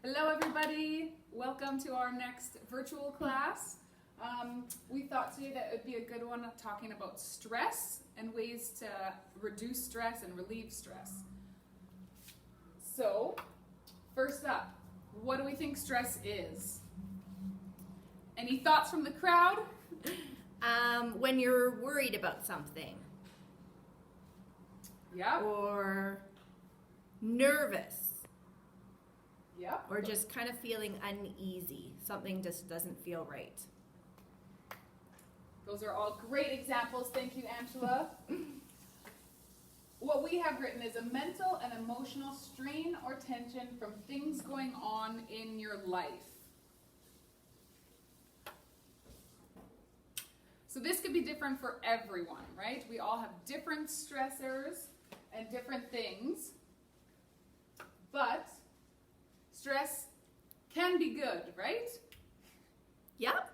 Hello everybody, welcome to our next virtual class. We thought today that it would be a good one talking about stress and ways to reduce stress and relieve stress. So, first up, what do we think stress is? Any thoughts from the crowd? When you're worried about something Yeah. or nervous Yeah. or just kind of feeling uneasy. Something just doesn't feel right. Those are all great examples. Thank you, Angela. What we have written is a mental and emotional strain or tension from things going on in your life. So this could be different for everyone, right? We all have different stressors and different things. But stress can be good, right? Yep.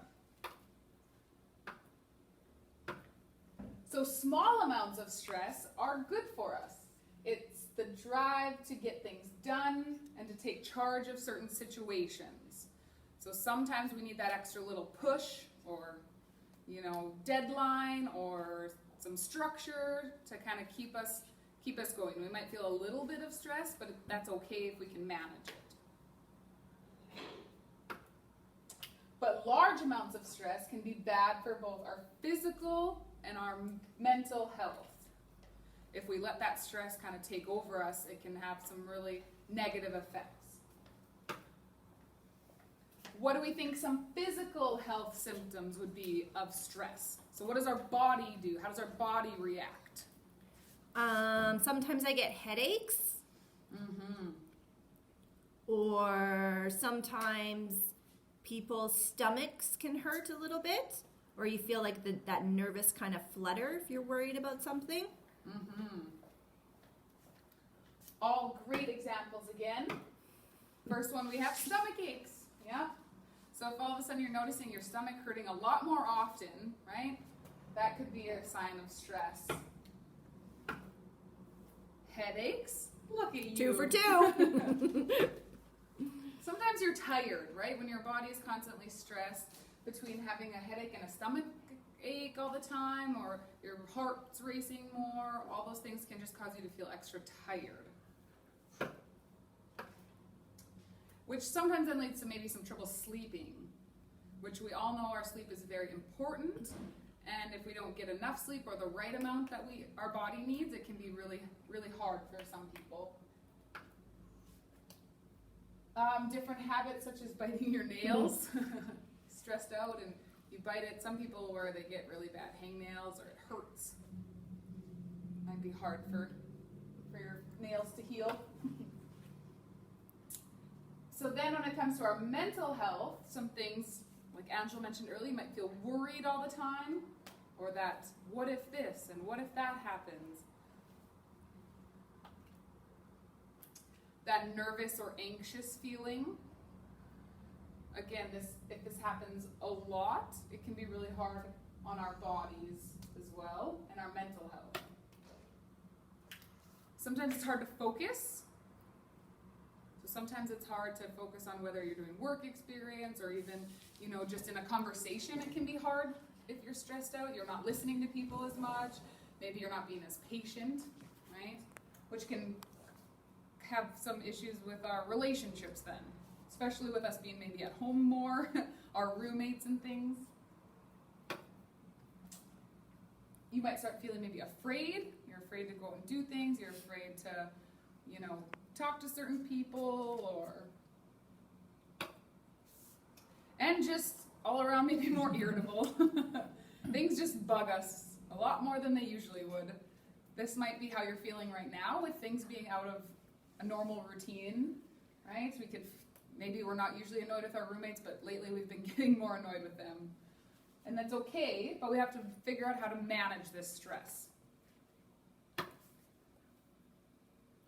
So small amounts of stress are good for us. It's the drive to get things done and to take charge of certain situations. So sometimes we need that extra little push or, deadline or some structure to kind of keep us going. We might feel a little bit of stress, but that's okay if we can manage it. But large amounts of stress can be bad for both our physical and our mental health. If we let that stress kind of take over us, it can have some really negative effects. What do we think some physical health symptoms would be of stress? So what does our body do? How does our body react? Sometimes I get headaches. Mm-hmm. Or sometimes people's stomachs can hurt a little bit. Or you feel like that nervous kind of flutter if you're worried about something. Mm-hmm. All great examples again. First one, we have stomach aches. Yeah. So if all of a sudden you're noticing your stomach hurting a lot more often, right? That could be a sign of stress. Headaches. Look at you. 2 for 2. Sometimes you're tired, right? When your body is constantly stressed between having a headache and a stomach ache all the time, or your heart's racing more, all those things can just cause you to feel extra tired. Which sometimes then leads to maybe some trouble sleeping, which we all know our sleep is very important. And if we don't get enough sleep or the right amount that our body needs, it can be really, really hard for some people. Different habits such as biting your nails, stressed out and you bite it. Some people where they get really bad hangnails or it hurts. Might be hard for your nails to heal. So then when it comes to our mental health, some things, like Angela mentioned earlier, you might feel worried all the time, or that, what if this and what if that happens? That nervous or anxious feeling. Again, if this happens a lot, it can be really hard on our bodies as well, and our mental health. Sometimes it's hard to focus. So sometimes it's hard to focus on whether you're doing work experience or even, just in a conversation, it can be hard if you're stressed out. You're not listening to people as much. Maybe you're not being as patient, right? Which can have some issues with our relationships then, especially with us being maybe at home more, our roommates and things. You might start feeling maybe afraid. You're afraid to go and do things. You're afraid to, talk to certain people and just all around maybe more irritable. Things just bug us a lot more than they usually would. This might be how you're feeling right now with things being out of a normal routine, right? Maybe we're not usually annoyed with our roommates, but lately we've been getting more annoyed with them. And that's okay, but we have to figure out how to manage this stress.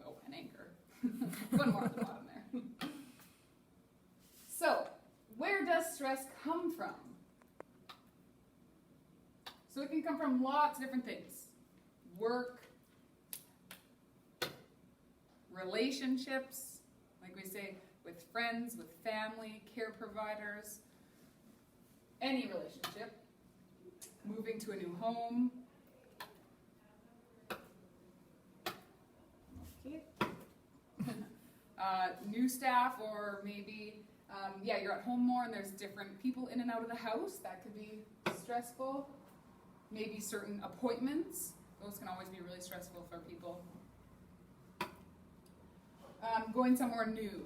Oh, and anger. One more at the bottom there. So, where does stress come from? So it can come from lots of different things. Work, relationships, like we say, with friends, with family, care providers, any relationship, moving to a new home. Okay. New staff, or maybe, you're at home more and there's different people in and out of the house. That could be stressful. Maybe certain appointments. Those can always be really stressful for people. Going somewhere new,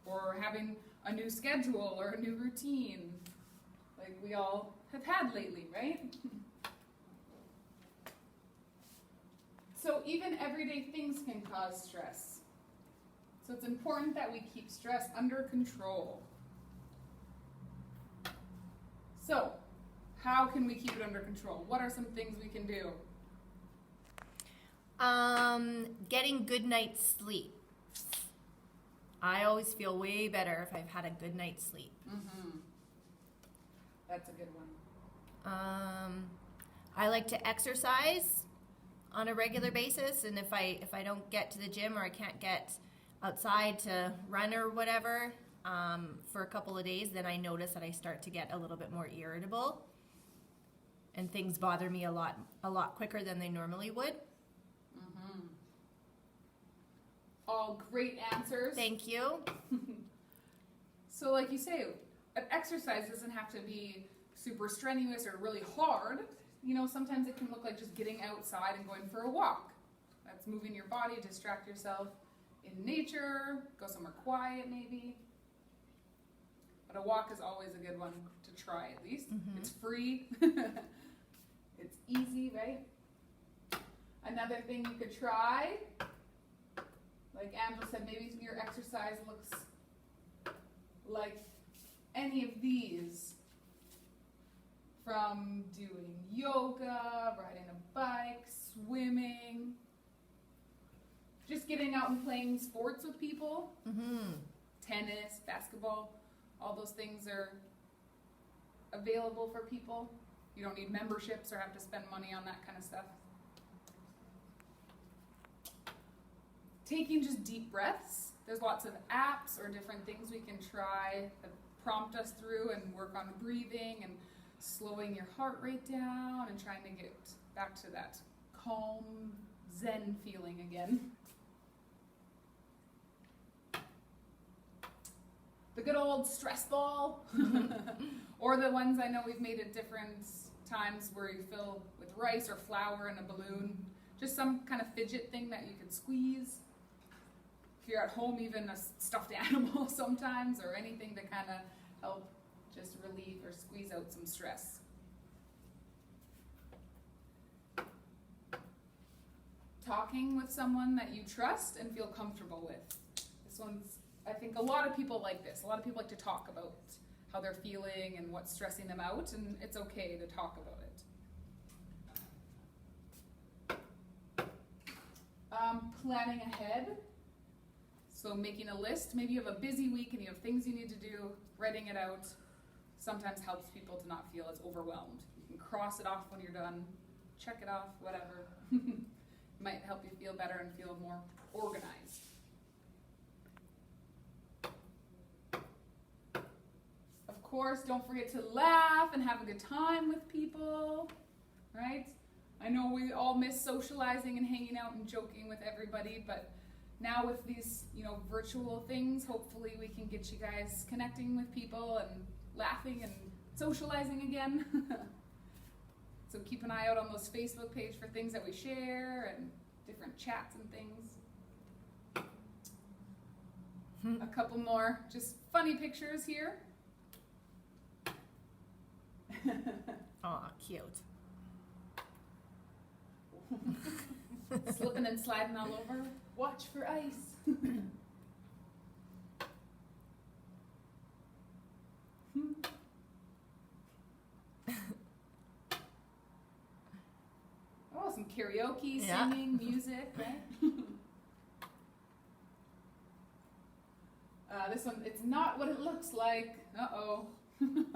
or having a new schedule or a new routine, like we all have had lately, right? So even everyday things can cause stress. So it's important that we keep stress under control. So, how can we keep it under control? What are some things we can do? Getting good night's sleep. I always feel way better if I've had a good night's sleep. Mm-hmm. That's a good one. I like to exercise on a regular basis, and if I don't get to the gym or I can't get outside to run or whatever for a couple of days, then I notice that I start to get a little bit more irritable, and things bother me a lot quicker than they normally would. Mm-hmm. All great answers. Thank you. So like you say, an exercise doesn't have to be super strenuous or really hard. You know, sometimes it can look like just getting outside and going for a walk. That's moving your body, distract yourself in nature, go somewhere quiet maybe. But a walk is always a good one to try at least. Mm-hmm. It's free. It's easy, right? Another thing you could try, like Angela said, maybe your exercise looks like any of these. From doing yoga, riding a bike, swimming, just getting out and playing sports with people, Mm-hmm. tennis, basketball, all those things are available for people. You don't need memberships or have to spend money on that kind of stuff. Taking just deep breaths. There's lots of apps or different things we can try that prompt us through and work on breathing and slowing your heart rate down and trying to get back to that calm, zen feeling again. The good old stress ball, or the ones I know we've made at different times where you fill with rice or flour in a balloon. Just some kind of fidget thing that you can squeeze. If you're at home, even a stuffed animal sometimes, or anything to kind of help just relieve or squeeze out some stress. Talking with someone that you trust and feel comfortable with. This one's, I think a lot of people like this. A lot of people like to talk about how they're feeling and what's stressing them out, and it's okay to talk about it. Planning ahead. So making a list. Maybe you have a busy week and you have things you need to do. Writing it out sometimes helps people to not feel as overwhelmed. You can cross it off when you're done, check it off, whatever. Might help you feel better and feel more organized. Of course, don't forget to laugh and have a good time with people, right? I know we all miss socializing and hanging out and joking with everybody, but now with these, virtual things, hopefully we can get you guys connecting with people and laughing and socializing again. So keep an eye out on those Facebook page for things that we share and different chats and things. A couple more just funny pictures here. Aw, cute. Slipping and sliding all over. Watch for ice. Oh, some karaoke, Yeah. singing, music, right? This one, it's not what it looks like. Uh-oh. Looks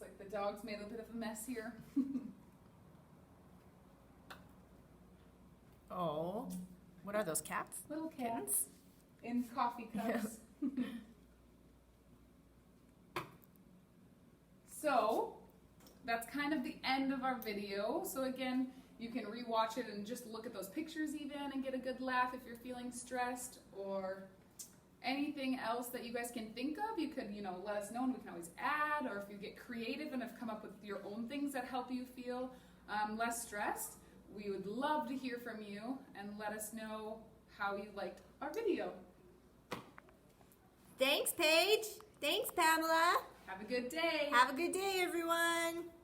like the dog's made a bit of a mess here. Oh, what are those, cats? Little cats. in coffee cups. So that's kind of the end of our video. So again, you can rewatch it and just look at those pictures even and get a good laugh if you're feeling stressed, or anything else that you guys can think of. You could, let us know and we can always add, or if you get creative and have come up with your own things that help you feel less stressed, we would love to hear from you and let us know how you liked our video. Thanks, Paige. Thanks, Pamela. Have a good day. Have a good day, everyone.